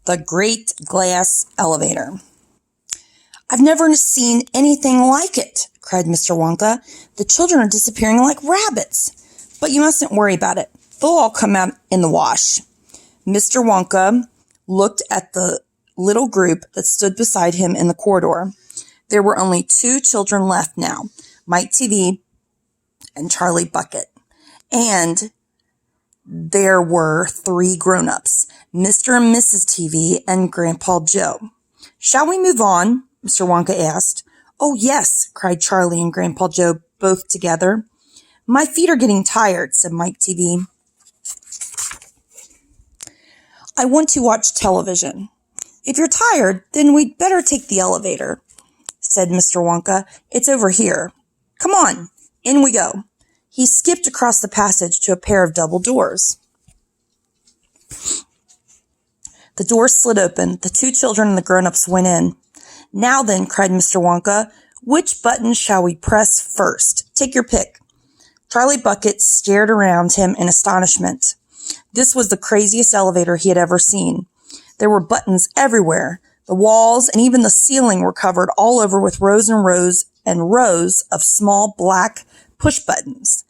The Great Glass Elevator. "I've never seen anything like it," cried Mr. Wonka. "The children are disappearing like rabbits. But you mustn't worry about it. They'll all come out in the wash." Mr. Wonka looked at the little group that stood beside him in the corridor. There were only 2 children left now, Mike TV and Charlie Bucket. And there were 3 grown-ups, Mr. and Mrs. TV and Grandpa Joe. "Shall we move on?" Mr. Wonka asked. "Oh, yes," cried Charlie and Grandpa Joe both together. "My feet are getting tired," said Mike TV. "I want to watch television." "If you're tired, then we'd better take the elevator," said Mr. Wonka. "It's over here. Come on, in we go." He skipped across the passage to a pair of double doors. The doors slid open. The 2 children and the grown-ups went in. "Now then," cried Mr. Wonka, "which button shall we press first? Take your pick." Charlie Bucket stared around him in astonishment. This was the craziest elevator he had ever seen. There were buttons everywhere. The walls and even the ceiling were covered all over with rows and rows of small black push buttons.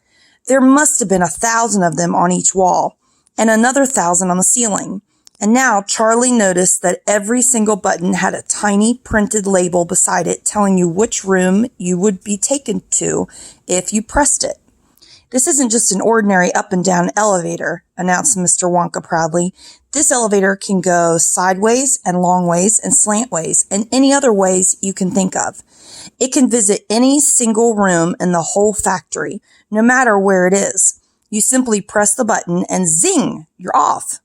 There must have been 1,000 of them on each wall, and another 1,000 on the ceiling. And now Charlie noticed that every single button had a tiny printed label beside it telling you which room you would be taken to if you pressed it. "This isn't just an ordinary up and down elevator," announced Mr. Wonka proudly. "This elevator can go sideways and long ways and slant ways and any other ways you can think of. It can visit any single room in the whole factory, no matter where it is. You simply press the button and zing, you're off."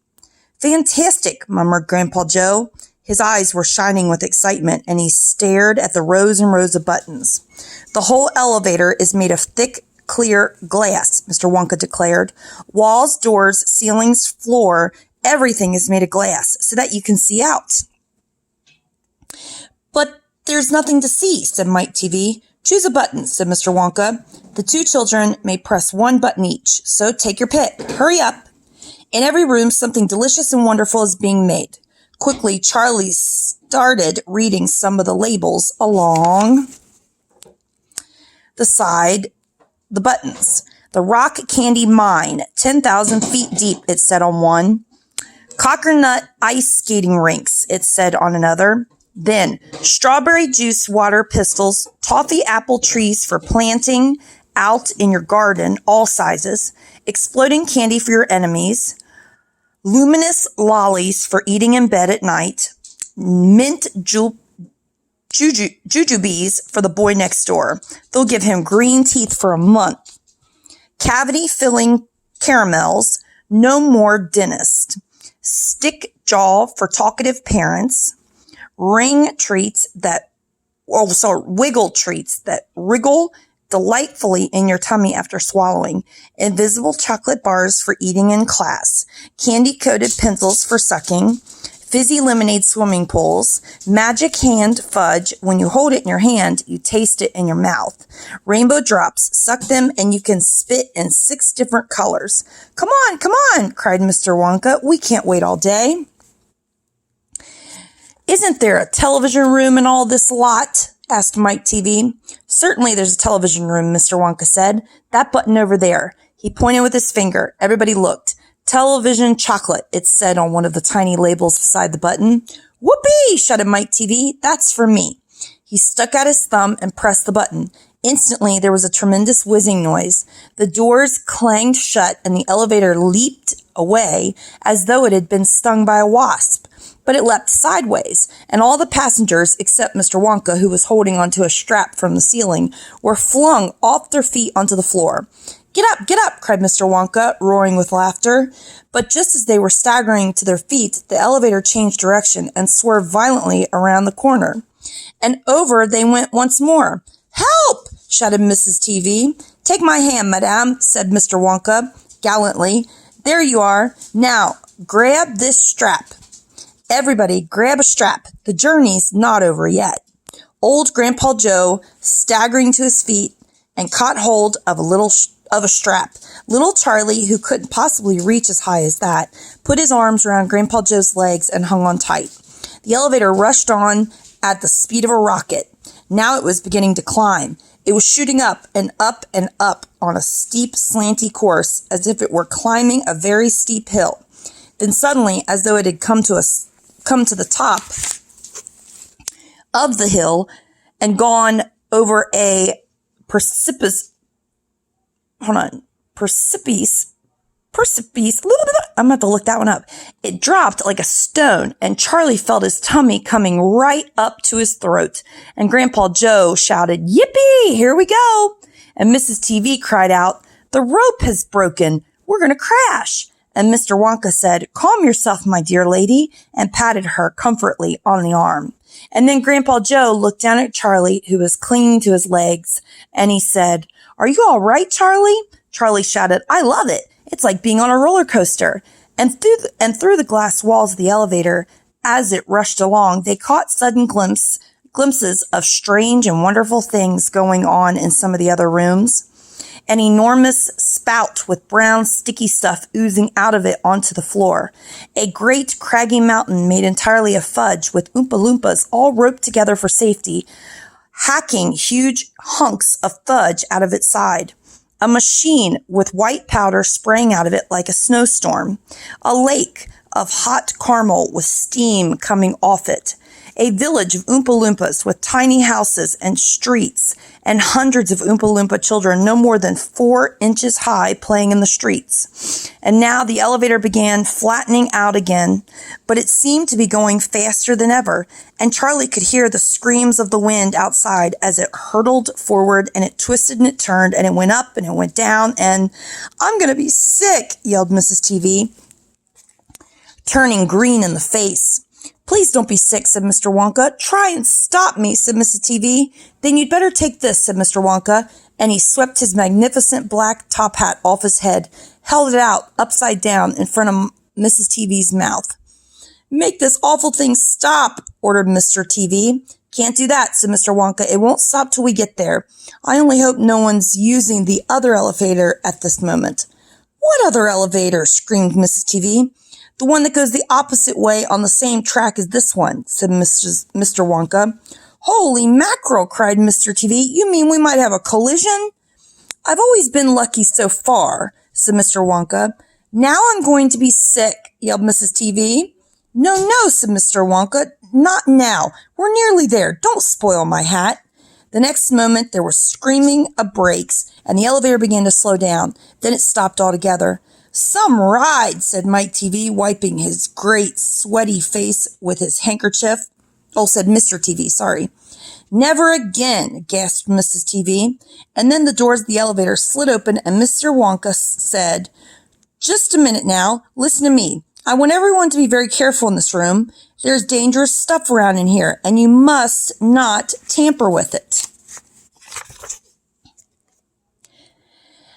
"Fantastic," murmured Grandpa Joe. His eyes were shining with excitement, and he stared at the rows and rows of buttons. "The whole elevator is made of thick, clear glass," Mr. Wonka declared. "Walls, doors, ceilings, floor, everything is made of glass so that you can see out." "But there's nothing to see," said Mike TV. "Choose a button," said Mr. Wonka. "The 2 children may press 1 button each, so take your pick. Hurry up. In every room, something delicious and wonderful is being made." Quickly, Charlie started reading some of the labels along the side, the buttons. "The Rock Candy Mine, 10,000 feet deep," it said on one. "Coconut Ice Skating Rinks," it said on another. Then, "Strawberry Juice Water Pistols, Toffee Apple Trees for planting out in your garden, all sizes, Exploding Candy for your enemies, Luminous Lollies for eating in bed at night, Mint Jujubes for the boy next door. They'll give him green teeth for a month. Cavity-filling caramels, no more dentist. Stick jaw for talkative parents. Wiggle treats that wriggle delightfully in your tummy after swallowing. Invisible chocolate bars for eating in class. Candy-coated pencils for sucking. Fizzy lemonade swimming pools. Magic hand fudge. When you hold it in your hand, you taste it in your mouth. Rainbow drops. Suck them and you can spit in 6 different colors." Come on, cried Mr. Wonka. "We can't wait all day." "Isn't there a television room in all this lot?" asked Mike TV. "Certainly there's a television room," Mr. Wonka said. "That button over there." He pointed with his finger. Everybody looked. "Television chocolate," it said on one of the tiny labels beside the button. "Whoopee!" shouted Mike TV. "That's for me." He stuck out his thumb and pressed the button. Instantly, there was a tremendous whizzing noise. The doors clanged shut and the elevator leaped away as though it had been stung by a wasp. But it leapt sideways, and all the passengers, except Mr. Wonka, who was holding onto a strap from the ceiling, were flung off their feet onto the floor. Get up, cried Mr. Wonka, roaring with laughter. But just as they were staggering to their feet, the elevator changed direction and swerved violently around the corner. And over they went once more. "Help!" shouted Mrs. TV. "Take my hand, madame," said Mr. Wonka gallantly. "There you are. Now, grab this strap. Everybody, grab a strap. The journey's not over yet." Old Grandpa Joe, staggering to his feet, and caught hold of of a strap. Little Charlie, who couldn't possibly reach as high as that, put his arms around Grandpa Joe's legs and hung on tight. The elevator rushed on at the speed of a rocket. Now it was beginning to climb. It was shooting up and up and up on a steep, slanty course, as if it were climbing a very steep hill. Then suddenly, as though it had come to the top of the hill and gone over a precipice, I'm going to have to look that one up. It dropped like a stone, and Charlie felt his tummy coming right up to his throat. And Grandpa Joe shouted, "Yippee! Here we go!" And Mrs. TV cried out, "The rope has broken. We're going to crash." And Mr. Wonka said, "Calm yourself, my dear lady," and patted her comfortably on the arm. And then Grandpa Joe looked down at Charlie, who was clinging to his legs, and he said, "Are you all right, Charlie?" Charlie shouted, "I love it. It's like being on a roller coaster." And through the glass walls of the elevator, as it rushed along, they caught sudden glimpses of strange and wonderful things going on in some of the other rooms. An enormous spout with brown sticky stuff oozing out of it onto the floor. A great craggy mountain made entirely of fudge with Oompa Loompas all roped together for safety, hacking huge hunks of fudge out of its side. A machine with white powder spraying out of it like a snowstorm. A lake of hot caramel with steam coming off it. A village of Oompa Loompas with tiny houses and streets, and hundreds of Oompa Loompa children no more than 4 inches high playing in the streets. And now the elevator began flattening out again, but it seemed to be going faster than ever, and Charlie could hear the screams of the wind outside as it hurtled forward, and it twisted and it turned, and it went up and it went down, and "I'm going to be sick," yelled Mrs. TV, turning green in the face. "Please don't be sick," said Mr. Wonka. "Try and stop me," said Mrs. TV. "Then you'd better take this," said Mr. Wonka, and he swept his magnificent black top hat off his head, held it out upside down in front of Mrs. TV's mouth. "Make this awful thing stop," ordered Mr. TV. "Can't do that," said Mr. Wonka. "It won't stop till we get there. I only hope no one's using the other elevator at this moment." "What other elevator?" screamed Mrs. TV. "The one that goes the opposite way on the same track as this one," said Mr. Wonka. "Holy mackerel," cried Mr. TV. "You mean we might have a collision?" "I've always been lucky so far," said Mr. Wonka. "Now I'm going to be sick," yelled Mrs. TV. "No, no," said Mr. Wonka. "Not now. We're nearly there. Don't spoil my hat." The next moment there was screaming of brakes, and the elevator began to slow down. Then it stopped altogether. "Some ride," said Mike TV, wiping his great sweaty face with his handkerchief. Oh, said Mr. TV, sorry. "Never again," gasped Mrs. TV. And then the doors of the elevator slid open, and Mr. Wonka said, "Just a minute now. Listen to me. I want everyone to be very careful in this room. There's dangerous stuff around in here, and you must not tamper with it."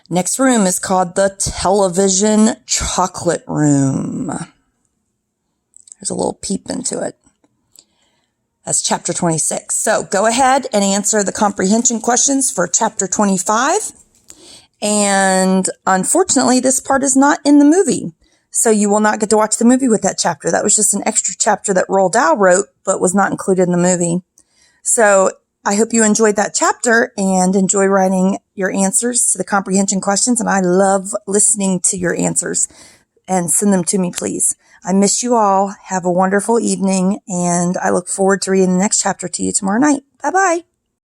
Next room is called the Television Chocolate Room. There's a little peep into it. That's chapter 26. So go ahead and answer the comprehension questions for chapter 25. And unfortunately, this part is not in the movie. So you will not get to watch the movie with that chapter. That was just an extra chapter that Roald Dahl wrote, but was not included in the movie. So I hope you enjoyed that chapter and enjoy writing your answers to the comprehension questions. And I love listening to your answers, and send them to me, please. I miss you all. Have a wonderful evening, and I look forward to reading the next chapter to you tomorrow night. Bye-bye.